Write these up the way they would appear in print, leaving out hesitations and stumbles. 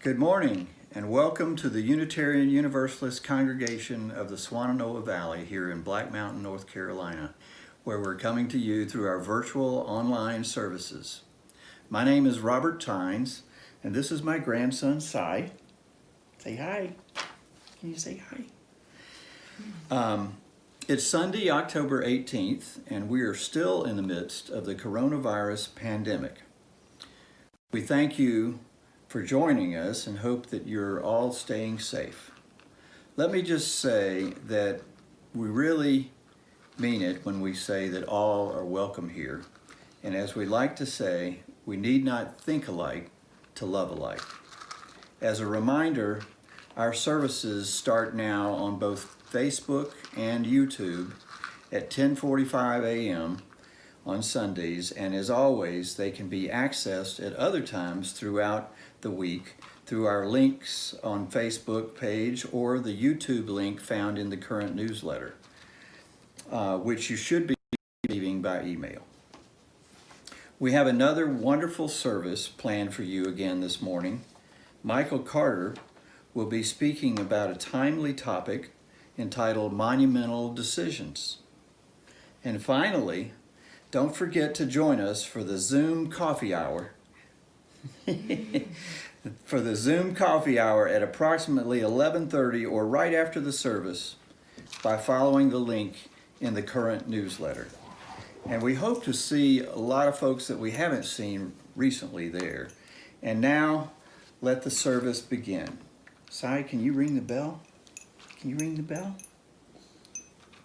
Good morning and welcome to the Unitarian Universalist Congregation of the Shenandoah Valley here in Black Mountain, North Carolina, where we're coming to you through our virtual online services. My name is Robert Tynes and this is my grandson, Cy. Say hi. Can you say hi? It's Sunday, October 18th, and we are still in the midst of the coronavirus pandemic. We thank you for joining us and hope that you're all staying safe. Let me just say that we really mean it when we say that all are welcome here. And as we like to say, we need not think alike to love alike. As a reminder, our services start now on both Facebook and YouTube at 10:45 a.m. on Sundays, and as always, they can be accessed at other times throughout the week through our links on Facebook page or the YouTube link found in the current newsletter, which you should be receiving by email. We have another wonderful service planned for you again this morning. Michael Carter will be speaking about a timely topic entitled Monumental Decisions. And finally, don't forget to join us for the Zoom coffee hour. For the Zoom coffee hour at approximately 11:30 or right after the service by following the link in the current newsletter. And we hope to see a lot of folks that we haven't seen recently there. And now, let the service begin. Sai, can you ring the bell? Can you ring the bell?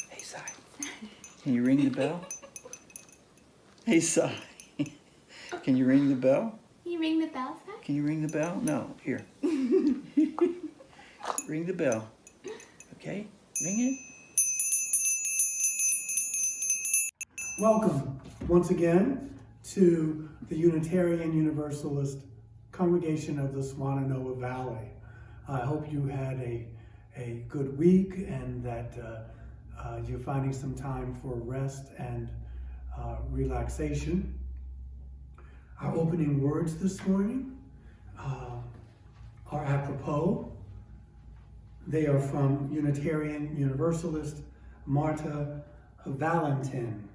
Hey, Sai. Can you ring the bell? Hey, Sai. Can you ring the bell? Can you ring the bell, Sai? Can you ring the bell? No, here. Ring the bell. Okay, ring it. Welcome once again to the Unitarian Universalist Congregation of the Shenandoah Valley. I hope you had a good week and that you're finding some time for rest and relaxation. Our opening words this morning are apropos. They are from Unitarian Universalist Marta Valentin.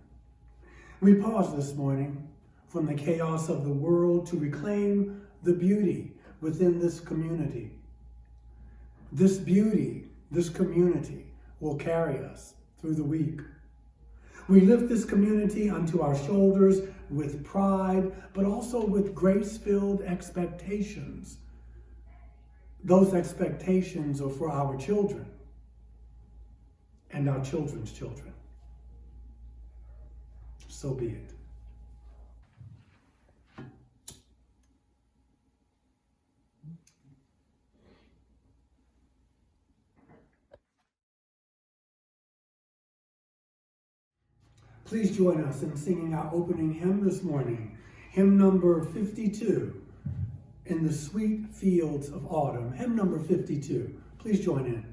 We pause this morning from the chaos of the world to reclaim the beauty within this community. This beauty, this community will carry us through the week. We lift this community onto our shoulders with pride, but also with grace-filled expectations. Those expectations are for our children and our children's children. So be it. Please join us in singing our opening hymn this morning, hymn number 52, In the Sweet Fields of Autumn, hymn number 52. Please join in.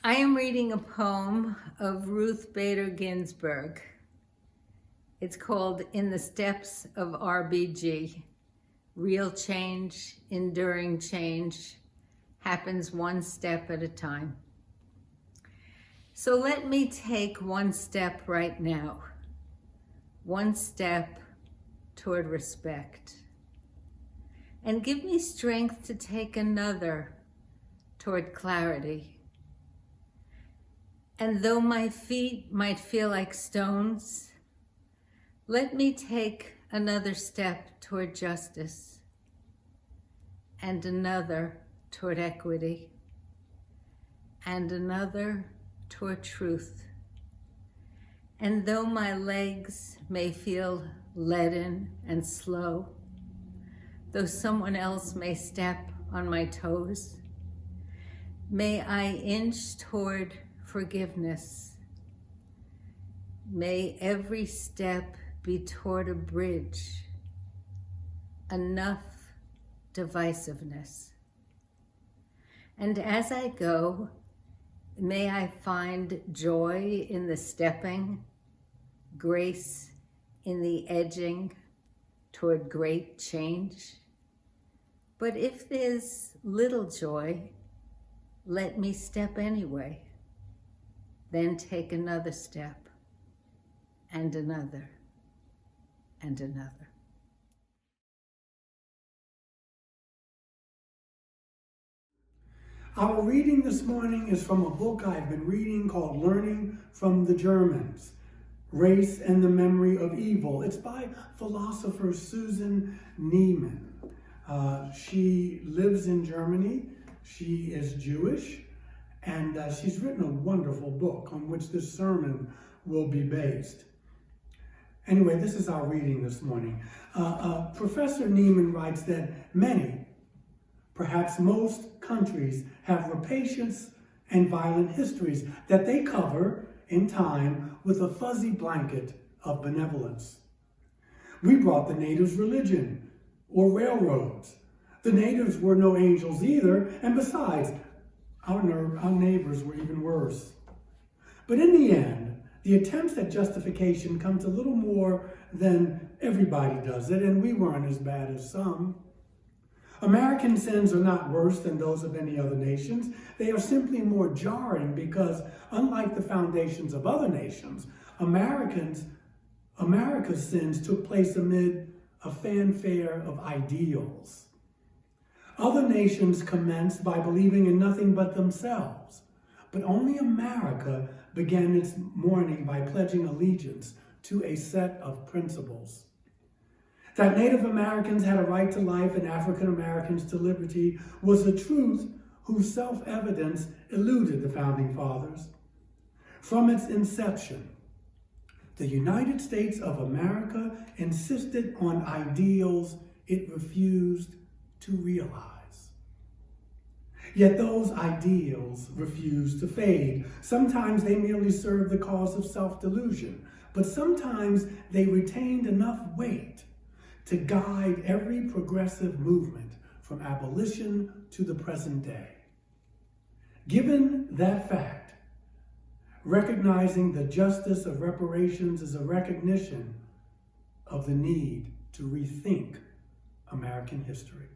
I am reading a poem of Ruth Bader Ginsburg. It's called In the Steps of RBG. Real change, enduring change, happens one step at a time. So let me take one step right now. One step toward respect. And give me strength to take another toward clarity. And though my feet might feel like stones, let me take another step toward justice and another toward equity and another toward truth. And though my legs may feel leaden and slow, though someone else may step on my toes, may I inch toward forgiveness. May every step be toward a bridge, enough divisiveness. And as I go, may I find joy in the stepping, grace in the edging toward great change. But if there's little joy, let me step anyway, then take another step, and another, and another. Our reading this morning is from a book I've been reading called Learning from the Germans, Race and the Memory of Evil. It's by philosopher Susan Neiman. She lives in Germany. She is Jewish, and she's written a wonderful book on which this sermon will be based. Anyway, this is our reading this morning. Professor Neiman writes that many, perhaps most countries have rapacious and violent histories that they cover in time with a fuzzy blanket of benevolence. We brought the natives religion or railroads. The natives were no angels either, and besides, our neighbors were even worse. But in the end, the attempts at justification come to little more than everybody does it, and we weren't as bad as some. American sins are not worse than those of any other nations. They are simply more jarring because, unlike the foundations of other nations, America's sins took place amid a fanfare of ideals. Other nations commenced by believing in nothing but themselves, but only America began its morning by pledging allegiance to a set of principles. That Native Americans had a right to life and African Americans to liberty was a truth whose self-evidence eluded the Founding Fathers. From its inception, the United States of America insisted on ideals it refused to realize. Yet those ideals refused to fade. Sometimes they merely served the cause of self-delusion, but sometimes they retained enough weight to guide every progressive movement from abolition to the present day. Given that fact, recognizing the justice of reparations is a recognition of the need to rethink American history.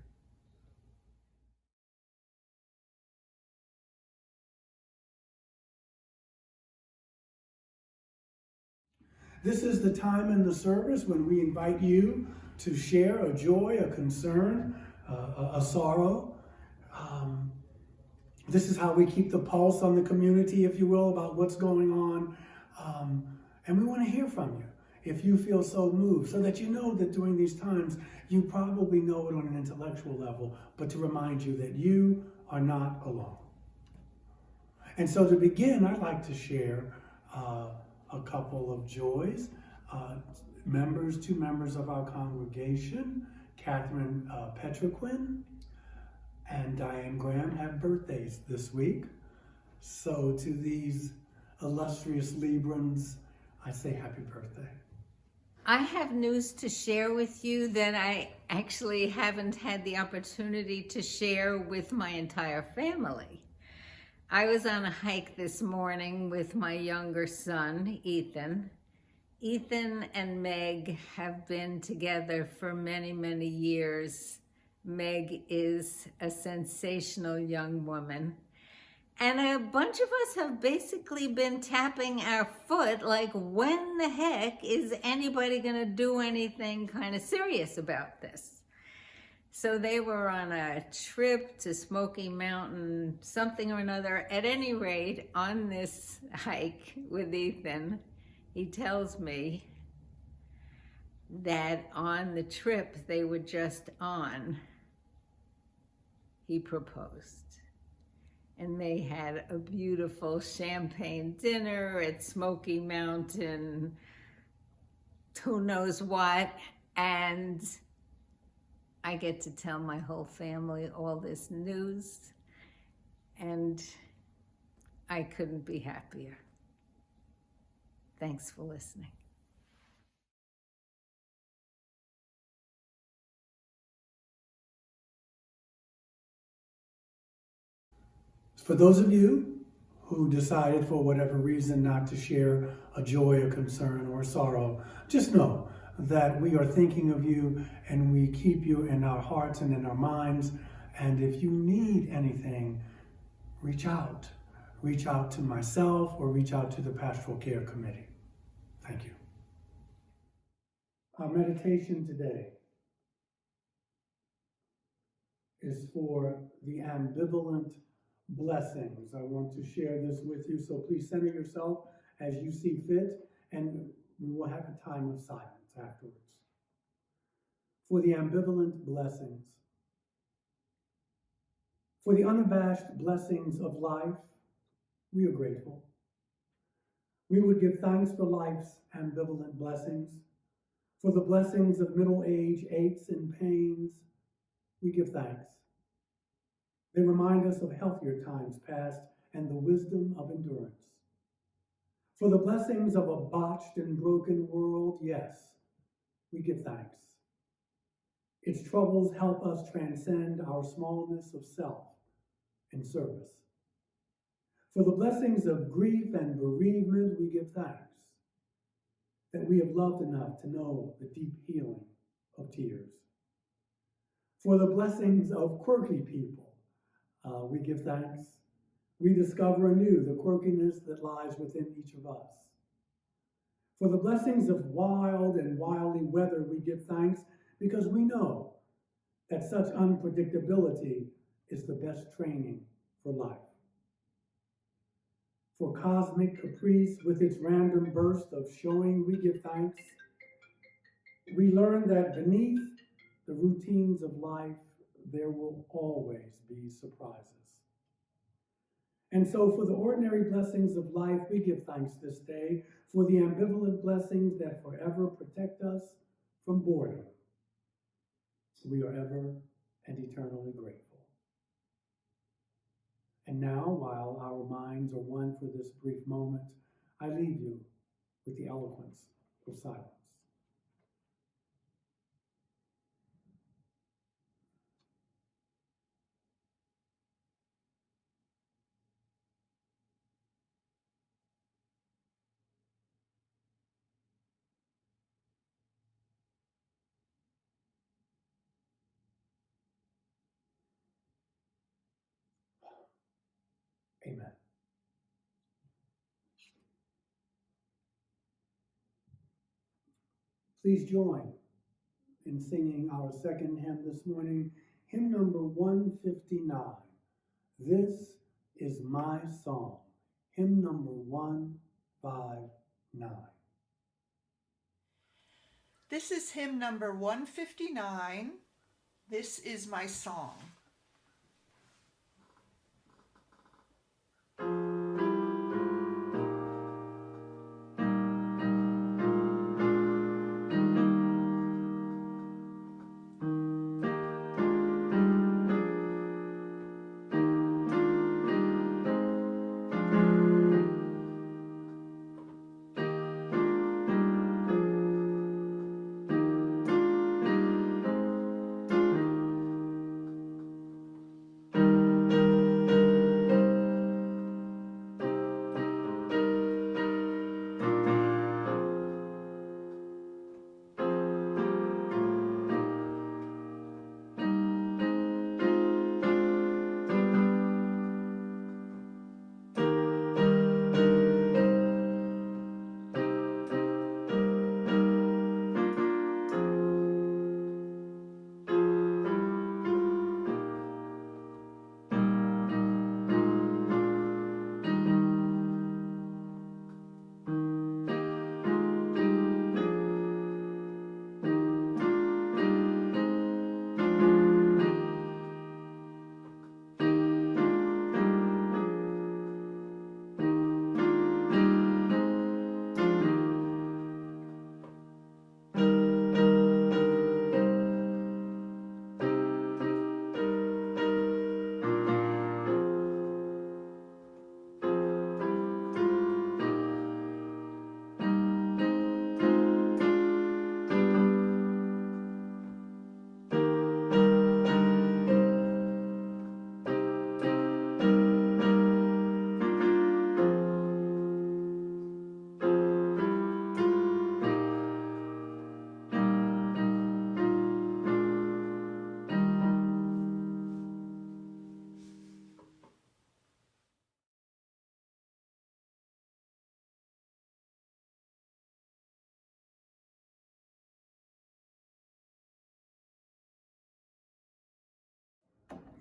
This is the time in the service when we invite you to share a joy, a concern, a sorrow. This is how we keep the pulse on the community, if you will, about what's going on. And we want to hear from you if you feel so moved, so that you know that during these times, you probably know it on an intellectual level, but to remind you that you are not alone. And so to begin, I'd like to share a couple of joys. Two members of our congregation, Catherine Petroquin and Diane Graham, have birthdays this week. So to these illustrious Librans, I say happy birthday. I have news to share with you that I actually haven't had the opportunity to share with my entire family. I was on a hike this morning with my younger son, Ethan, Ethan and Meg have been together for many, many years. Meg is a sensational young woman. And a bunch of us have basically been tapping our foot like, when the heck is anybody going to do anything kind of serious about this? So they were on a trip to Smoky Mountain, something or another. At any rate, on this hike with Ethan, he tells me that on the trip they were just on, he proposed. And they had a beautiful champagne dinner at Smoky Mountain, who knows what, and I get to tell my whole family all this news, and I couldn't be happier. Thanks for listening. For those of you who decided for whatever reason not to share a joy, a concern, or a sorrow, just know that we are thinking of you and we keep you in our hearts and in our minds. And if you need anything, reach out. Reach out to myself or reach out to the Pastoral Care Committee. Thank you. Our meditation today is for the ambivalent blessings. I want to share this with you, so please center yourself as you see fit, and we will have a time of silence afterwards. For the ambivalent blessings. For the unabashed blessings of life, we are grateful. We would give thanks for life's ambivalent blessings. For the blessings of middle age, aches and pains, we give thanks. They remind us of healthier times past and the wisdom of endurance. For the blessings of a botched and broken world, yes, we give thanks. Its troubles help us transcend our smallness of self in service. For the blessings of grief and bereavement, we give thanks that we have loved enough to know the deep healing of tears. For the blessings of quirky people, we give thanks. We discover anew the quirkiness that lies within each of us. For the blessings of wild and wily weather, we give thanks because we know that such unpredictability is the best training for life. For cosmic caprice with its random burst of showing, we give thanks. We learn that beneath the routines of life, there will always be surprises. And so for the ordinary blessings of life, we give thanks this day. For the ambivalent blessings that forever protect us from boredom, we are ever and eternally grateful. And now, while our minds are one for this brief moment, I leave you with the eloquence of silence. Amen. Please join in singing our second hymn this morning, hymn number 159. This is my song, hymn number 159. This is hymn number 159. This is my song.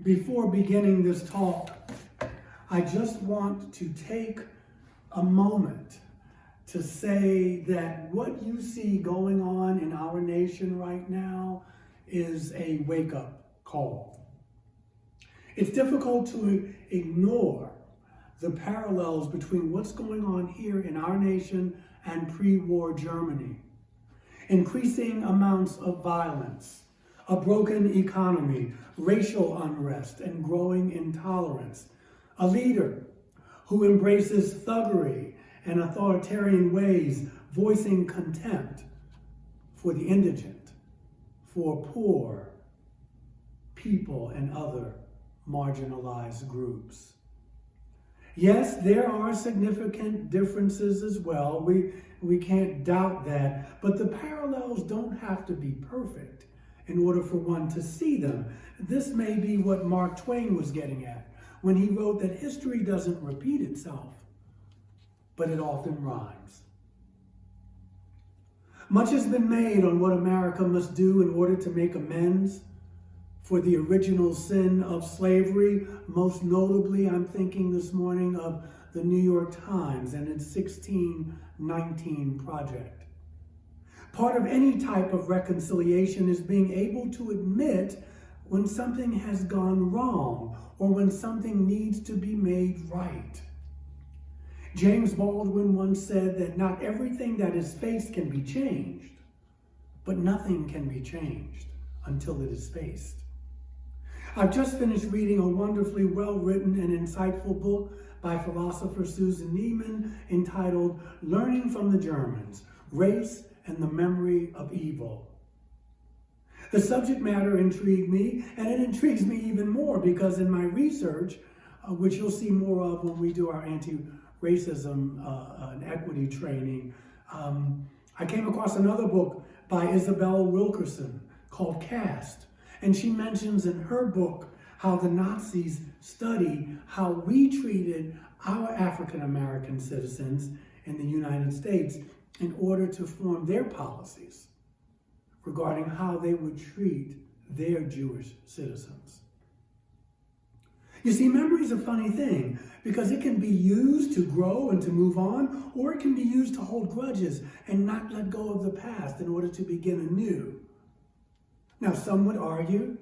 Before beginning this talk, I just want to take a moment to say that what you see going on in our nation right now is a wake-up call. It's difficult to ignore the parallels between what's going on here in our nation and pre-war Germany. Increasing amounts of violence, a broken economy, racial unrest, and growing intolerance. A leader who embraces thuggery and authoritarian ways, voicing contempt for the indigent, for poor people and other marginalized groups. Yes, there are significant differences as well. We can't doubt that, but the parallels don't have to be perfect in order for one to see them. This may be what Mark Twain was getting at when he wrote that history doesn't repeat itself, but it often rhymes. Much has been made on what America must do in order to make amends for the original sin of slavery. Most notably, I'm thinking this morning of the New York Times and its 1619 project. Part of any type of reconciliation is being able to admit when something has gone wrong or when something needs to be made right. James Baldwin once said that not everything that is faced can be changed, but nothing can be changed until it is faced. I've just finished reading a wonderfully well-written and insightful book by philosopher Susan Neiman entitled Learning from the Germans, Race and the Memory of Evil. The subject matter intrigued me, and it intrigues me even more because in my research, which you'll see more of when we do our anti-racism and equity training, I came across another book by Isabel Wilkerson called Caste. And she mentions in her book how the Nazis studied how we treated our African American citizens in the United States in order to form their policies regarding how they would treat their Jewish citizens. You see, memory is a funny thing because it can be used to grow and to move on, or it can be used to hold grudges and not let go of the past in order to begin anew. Now, some would argue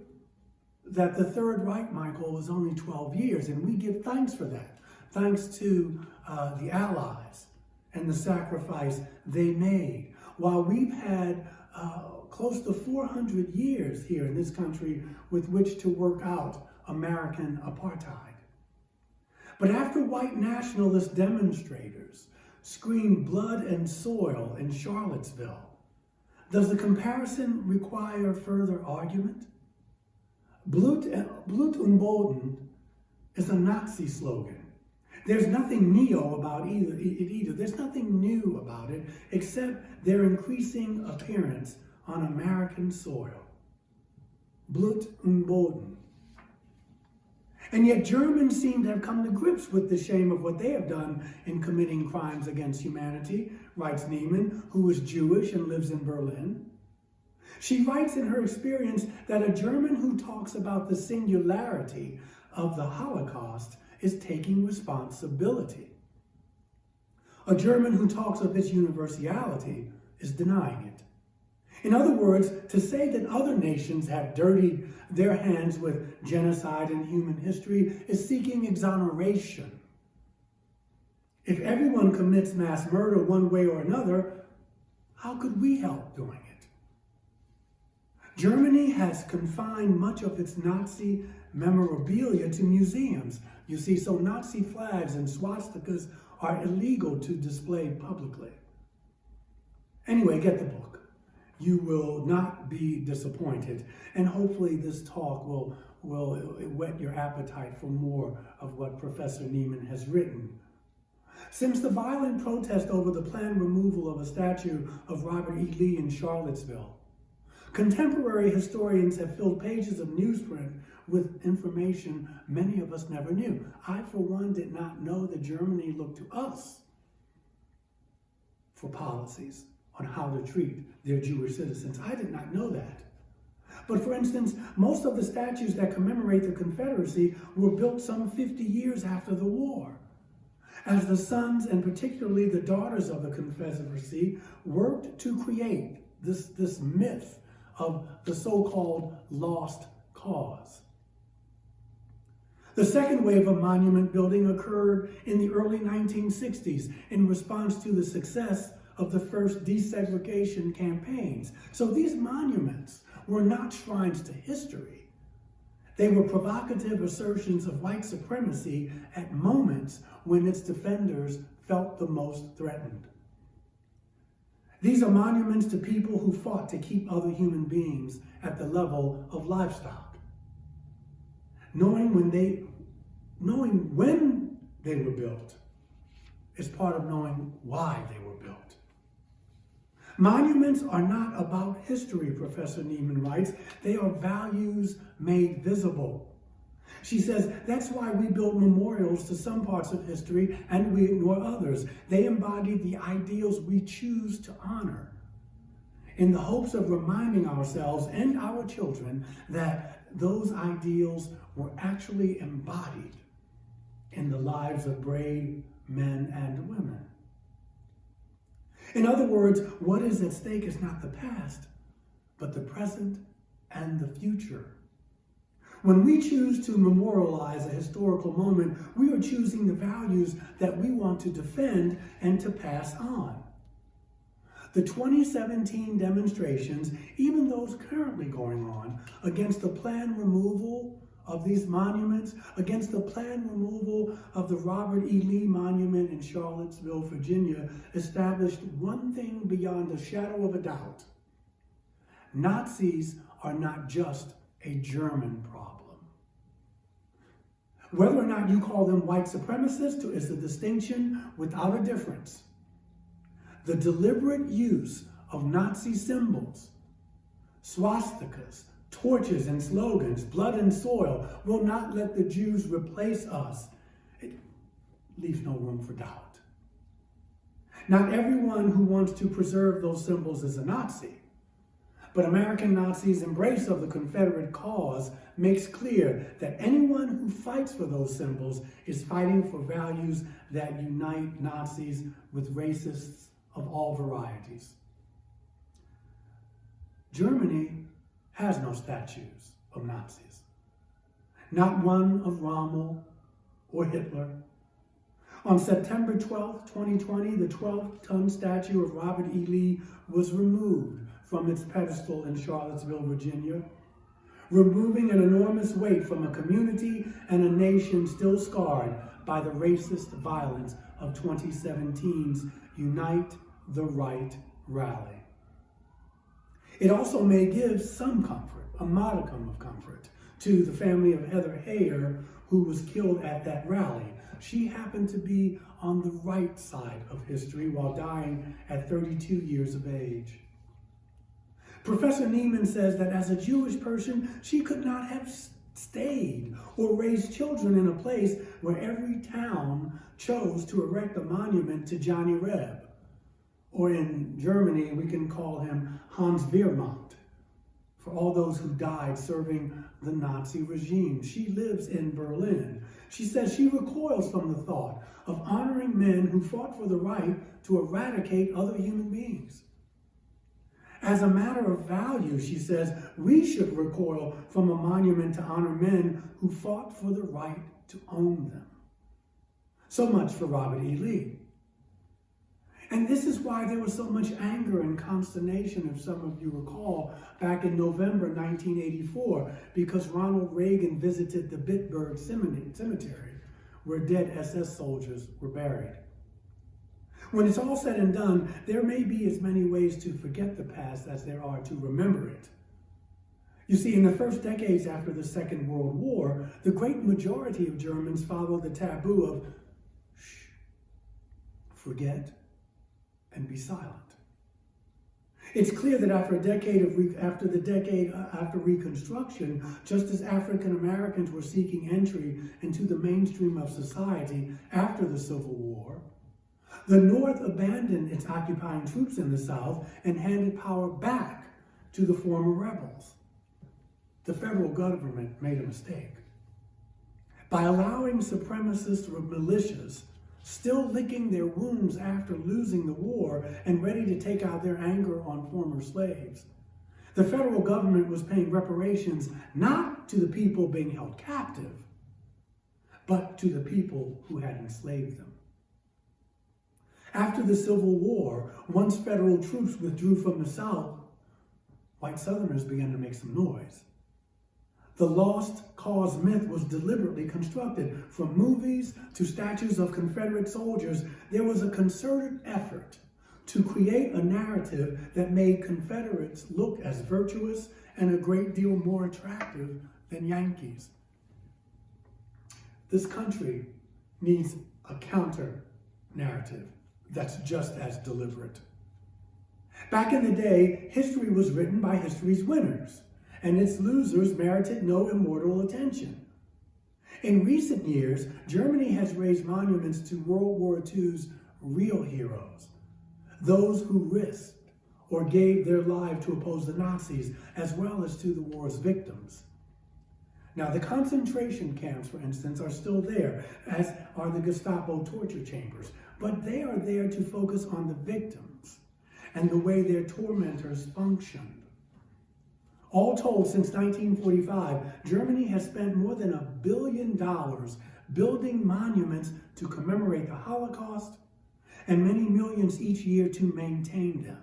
that the Third Reich, Michael, was only 12 years, and we give thanks for that. Thanks to the Allies and the sacrifice they made. While we've had close to 400 years here in this country with which to work out American apartheid. But after white nationalist demonstrators screamed blood and soil in Charlottesville, does the comparison require further argument? Blut und Boden is a Nazi slogan. There's nothing neo about it either. There's nothing new about it except their increasing appearance on American soil. Blut und Boden. And yet Germans seem to have come to grips with the shame of what they have done in committing crimes against humanity, writes Neiman, who is Jewish and lives in Berlin. She writes in her experience that a German who talks about the singularity of the Holocaust is taking responsibility. A German who talks of its universality is denying it. In other words, to say that other nations have dirtied their hands with genocide and human history is seeking exoneration. If everyone commits mass murder one way or another, how could we help doing it? Germany has confined much of its Nazi memorabilia to museums. You see, so Nazi flags and swastikas are illegal to display publicly. Anyway, get the book. You will not be disappointed. And hopefully this talk will whet your appetite for more of what Professor Neiman has written. Since the violent protest over the planned removal of a statue of Robert E. Lee in Charlottesville, contemporary historians have filled pages of newsprint with information many of us never knew. I, for one, did not know that Germany looked to us for policies on how to treat their Jewish citizens. I did not know that. But for instance, most of the statues that commemorate the Confederacy were built some 50 years after the war, as the sons and particularly the daughters of the Confederacy worked to create this myth of the so-called lost cause. The second wave of monument building occurred in the early 1960s in response to the success of the first desegregation campaigns. So these monuments were not shrines to history. They were provocative assertions of white supremacy at moments when its defenders felt the most threatened. These are monuments to people who fought to keep other human beings at the level of livestock. Knowing when they were built is part of knowing why they were built. Monuments are not about history, Professor Neiman writes. They are values made visible. She says, that's why we build memorials to some parts of history and we ignore others. They embody the ideals we choose to honor, in the hopes of reminding ourselves and our children that those ideals were actually embodied in the lives of brave men and women. In other words, what is at stake is not the past, but the present and the future. When we choose to memorialize a historical moment, we are choosing the values that we want to defend and to pass on. The 2017 demonstrations, even those currently going on, against the planned removal of these monuments, against the planned removal of the Robert E. Lee Monument in Charlottesville, Virginia, established one thing beyond a shadow of a doubt. Nazis are not just a German problem. Whether or not you call them white supremacists is a distinction without a difference. The deliberate use of Nazi symbols, swastikas, torches and slogans, blood and soil, will not let the Jews replace us. It leaves no room for doubt. Not everyone who wants to preserve those symbols is a Nazi, but American Nazis' embrace of the Confederate cause makes clear that anyone who fights for those symbols is fighting for values that unite Nazis with racists of all varieties. Germany has no statues of Nazis. Not one of Rommel or Hitler. On September 12, 2020, the 12-ton statue of Robert E. Lee was removed from its pedestal in Charlottesville, Virginia, removing an enormous weight from a community and a nation still scarred by the racist violence of 2017's Unite the Right rally. It also may give some comfort, a modicum of comfort, to the family of Heather Heyer, who was killed at that rally. She happened to be on the right side of history while dying at 32 years of age. Professor Neiman says that as a Jewish person, she could not have stayed or raised children in a place where every town chose to erect a monument to Johnny Reb. Or in Germany, we can call him Hans Wehrmacht, for all those who died serving the Nazi regime. She lives in Berlin. She says she recoils from the thought of honoring men who fought for the right to eradicate other human beings. As a matter of value, she says, we should recoil from a monument to honor men who fought for the right to own them. So much for Robert E. Lee. And this is why there was so much anger and consternation, if some of you recall, back in November 1984, because Ronald Reagan visited the Bitburg Cemetery, where dead SS soldiers were buried. When it's all said and done, there may be as many ways to forget the past as there are to remember it. You see, in the first decades after the Second World War, the great majority of Germans followed the taboo of shh, forget, and be silent. It's clear that after the decade after Reconstruction, just as African Americans were seeking entry into the mainstream of society after the Civil War, the North abandoned its occupying troops in the South and handed power back to the former rebels. the federal government made a mistake. By allowing supremacist militias, still licking their wounds after losing the war and ready to take out their anger on former slaves, the federal government was paying reparations not to the people being held captive, but to the people who had enslaved them. After the Civil War, once federal troops withdrew from the South, white Southerners began to make some noise. The lost cause myth was deliberately constructed. From movies to statues of Confederate soldiers, there was a concerted effort to create a narrative that made Confederates look as virtuous and a great deal more attractive than Yankees. This country needs a counter narrative that's just as deliberate. Back in the day, history was written by history's winners, and its losers merited no immortal attention. In recent years, Germany has raised monuments to World War II's real heroes, those who risked or gave their life to oppose the Nazis, as well as to the war's victims. Now, the concentration camps, for instance, are still there, as are the Gestapo torture chambers, but they are there to focus on the victims and the way their tormentors functioned. All told, since 1945, Germany has spent more than $1 billion building monuments to commemorate the Holocaust and many millions each year to maintain them.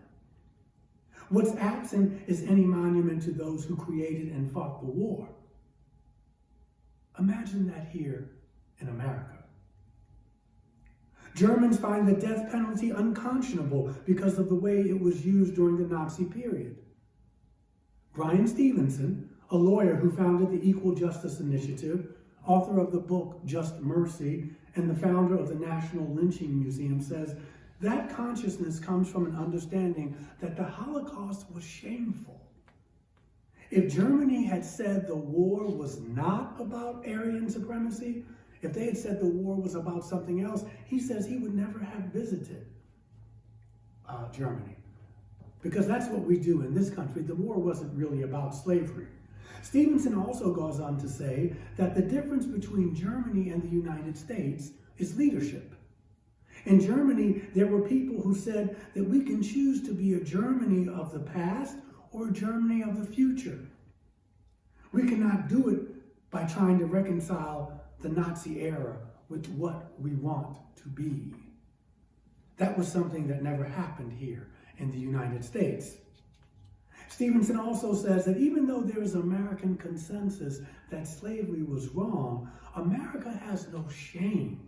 What's absent is any monument to those who created and fought the war. Imagine that here in America. Germans find the death penalty unconscionable because of the way it was used during the Nazi period. Bryan Stevenson, a lawyer who founded the Equal Justice Initiative, author of the book Just Mercy, and the founder of the National Lynching Museum, says that consciousness comes from an understanding that the Holocaust was shameful. If Germany had said the war was not about Aryan supremacy, if they had said the war was about something else, he says he would never have visited Germany. Because that's what we do in this country. The war wasn't really about slavery. Stevenson also goes on to say that the difference between Germany and the United States is leadership. In Germany, there were people who said that we can choose to be a Germany of the past or a Germany of the future. We cannot do it by trying to reconcile the Nazi era with what we want to be. That was something that never happened here in the United States. Stevenson also says that even though there is American consensus that slavery was wrong, America has no shame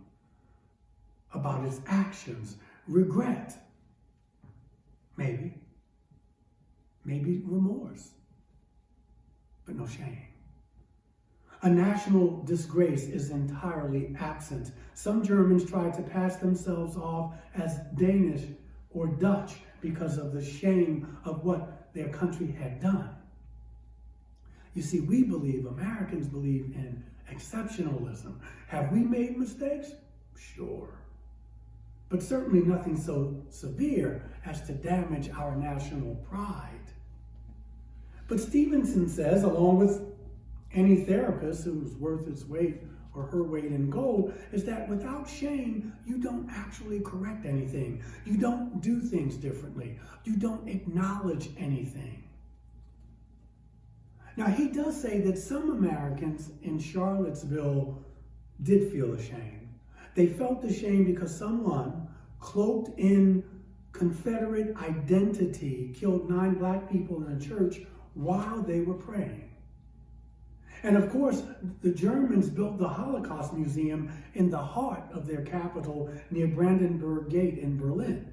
about its actions, regret, maybe remorse, but no shame. A national disgrace is entirely absent. Some Germans try to pass themselves off as Danish or Dutch because of the shame of what their country had done. You see, Americans believe in exceptionalism. Have we made mistakes? Sure. But certainly nothing so severe as to damage our national pride. But Stevenson says, along with any therapist who's worth his weight or her weight in gold, is that without shame, you don't actually correct anything. You don't do things differently. You don't acknowledge anything. Now, he does say that some Americans in Charlottesville did feel ashamed. They felt ashamed because someone cloaked in Confederate identity killed 9 black people in a church while they were praying. And of course, the Germans built the Holocaust Museum in the heart of their capital near Brandenburg Gate in Berlin.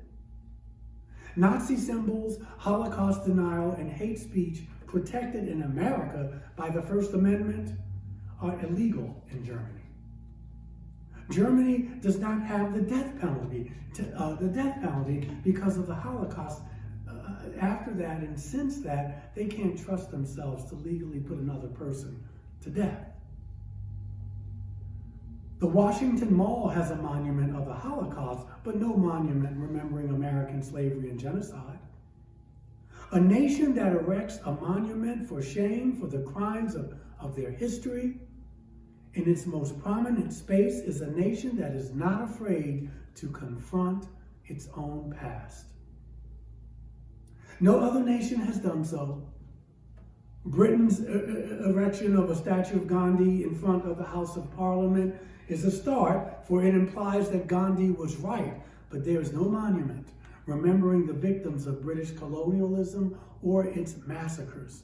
Nazi symbols, Holocaust denial, and hate speech protected in America by the First Amendment are illegal in Germany. Germany does not have the death penalty because of the Holocaust. After that and since that, they can't trust themselves to legally put another person to death. The Washington Mall has a monument of the Holocaust, but no monument remembering American slavery and genocide. A nation that erects a monument for shame for the crimes of their history in its most prominent space is a nation that is not afraid to confront its own past. No other nation has done so. Britain's erection of a statue of Gandhi in front of the House of Parliament is a start, for it implies that Gandhi was right, but there is no monument remembering the victims of British colonialism or its massacres.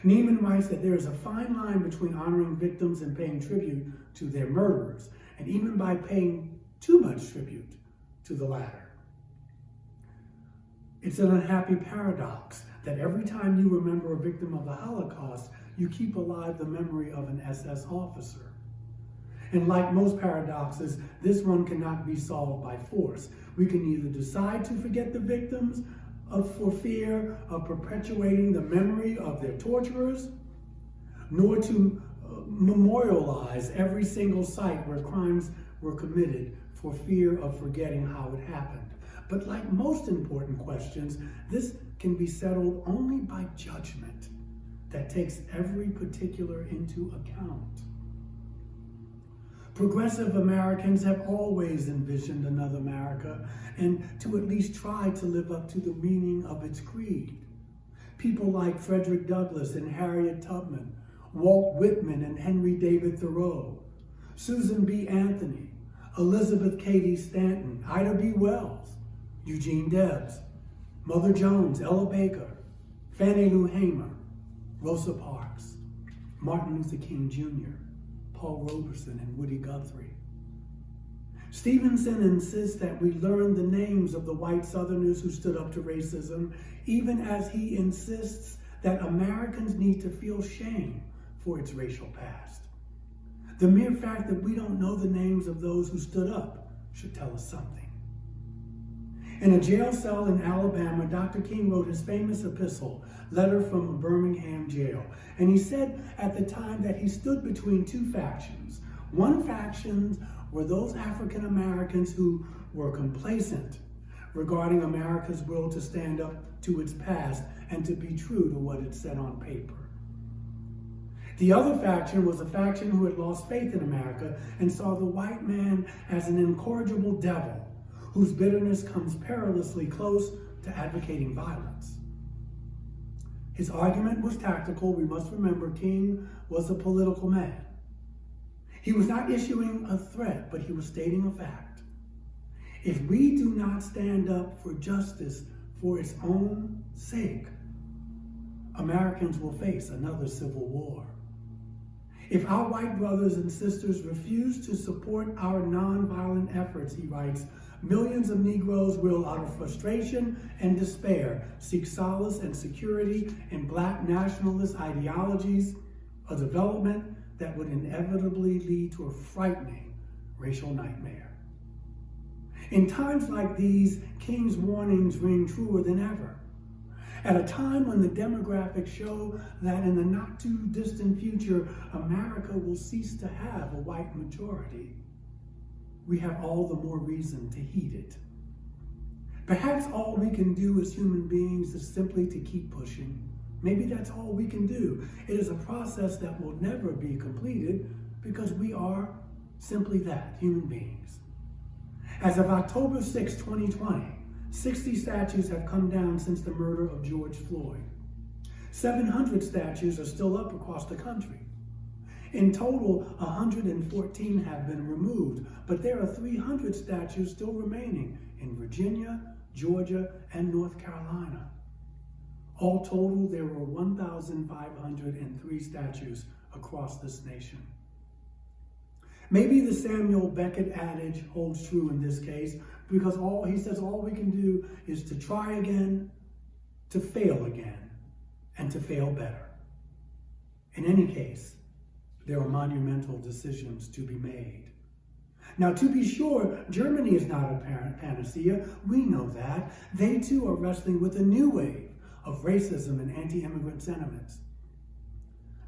Neiman writes that there is a fine line between honoring victims and paying tribute to their murderers, and even by paying too much tribute to the latter. It's an unhappy paradox that every time you remember a victim of the Holocaust, you keep alive the memory of an SS officer. And like most paradoxes, this one cannot be solved by force. We can either decide to forget the victims for fear of perpetuating the memory of their torturers, nor to memorialize every single site where crimes were committed for fear of forgetting how it happened. But like most important questions, this can be settled only by judgment that takes every particular into account. Progressive Americans have always envisioned another America, and to at least try to live up to the meaning of its creed. People like Frederick Douglass and Harriet Tubman, Walt Whitman and Henry David Thoreau, Susan B. Anthony, Elizabeth Cady Stanton, Ida B. Wells, Eugene Debs, Mother Jones, Ella Baker, Fannie Lou Hamer, Rosa Parks, Martin Luther King Jr., Paul Robeson, and Woody Guthrie. Stevenson insists that we learn the names of the white Southerners who stood up to racism, even as he insists that Americans need to feel shame for its racial past. The mere fact that we don't know the names of those who stood up should tell us something. In a jail cell in Alabama, Dr. King wrote his famous epistle, Letter from a Birmingham Jail. And he said at the time that he stood between two factions. One faction were those African Americans who were complacent regarding America's will to stand up to its past and to be true to what it said on paper. The other faction was a faction who had lost faith in America and saw the white man as an incorrigible devil whose bitterness comes perilously close to advocating violence. His argument was tactical. We must remember King was a political man. He was not issuing a threat, but he was stating a fact. If we do not stand up for justice for its own sake, Americans will face another civil war. If our white brothers and sisters refuse to support our nonviolent efforts, he writes, millions of Negroes will, out of frustration and despair, seek solace and security in black nationalist ideologies, a development that would inevitably lead to a frightening racial nightmare. In times like these, King's warnings ring truer than ever. At a time when the demographics show that in the not too distant future, America will cease to have a white majority, we have all the more reason to heed it. Perhaps all we can do as human beings is simply to keep pushing. Maybe that's all we can do. It is a process that will never be completed because we are simply that, human beings. As of October 6, 2020, 60 statues have come down since the murder of George Floyd. 700 statues are still up across the country. In total, 114 have been removed, but there are 300 statues still remaining in Virginia, Georgia, and North Carolina. All total, there were 1,503 statues across this nation. Maybe the Samuel Beckett adage holds true in this case, because he says all we can do is to try again, to fail again, and to fail better. In any case, there are monumental decisions to be made. Now, to be sure, Germany is not a panacea. We know that. They too are wrestling with a new wave of racism and anti-immigrant sentiments.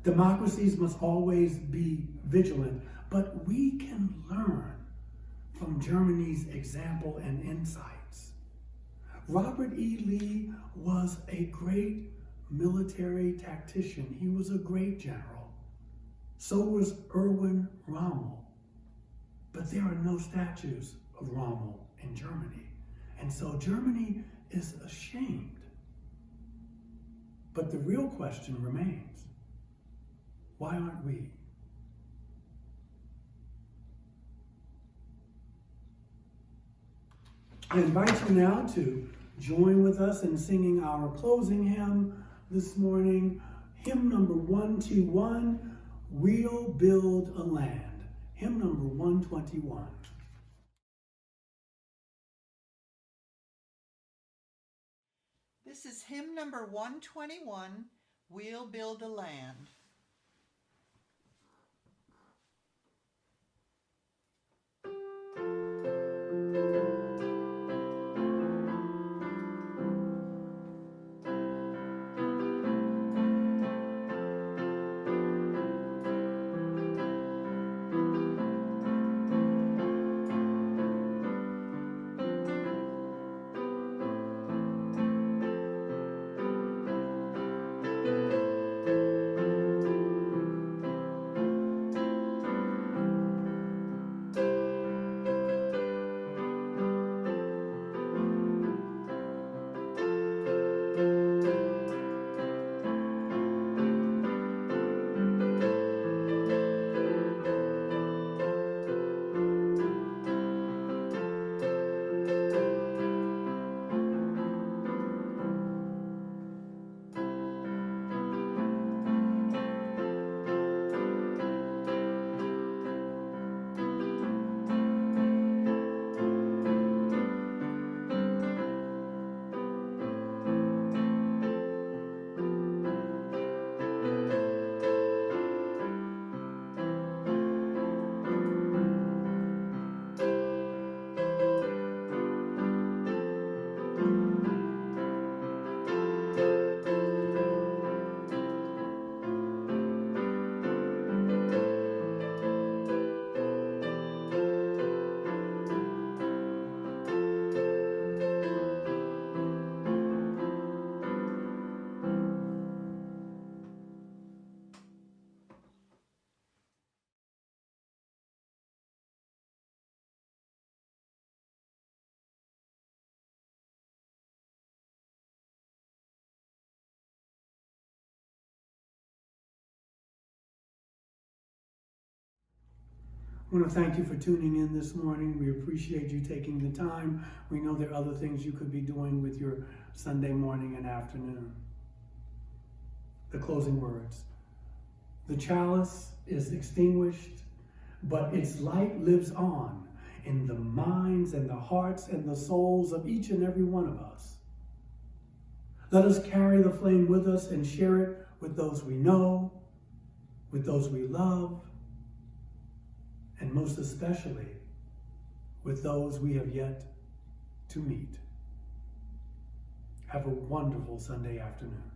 Democracies must always be vigilant, but we can learn from Germany's example and insights. Robert E. Lee was a great military tactician. He was a great general. So was Erwin Rommel. But there are no statues of Rommel in Germany. And so Germany is ashamed. But the real question remains, why aren't we? I invite you now to join with us in singing our closing hymn this morning, hymn number 121, We'll Build a Land, hymn number 121. This is hymn number 121, We'll Build a Land. I want to thank you for tuning in this morning. We appreciate you taking the time. We know there are other things you could be doing with your Sunday morning and afternoon. The closing words. The chalice is extinguished, but its light lives on in the minds and the hearts and the souls of each and every one of us. Let us carry the flame with us and share it with those we know, with those we love, and most especially with those we have yet to meet. Have a wonderful Sunday afternoon.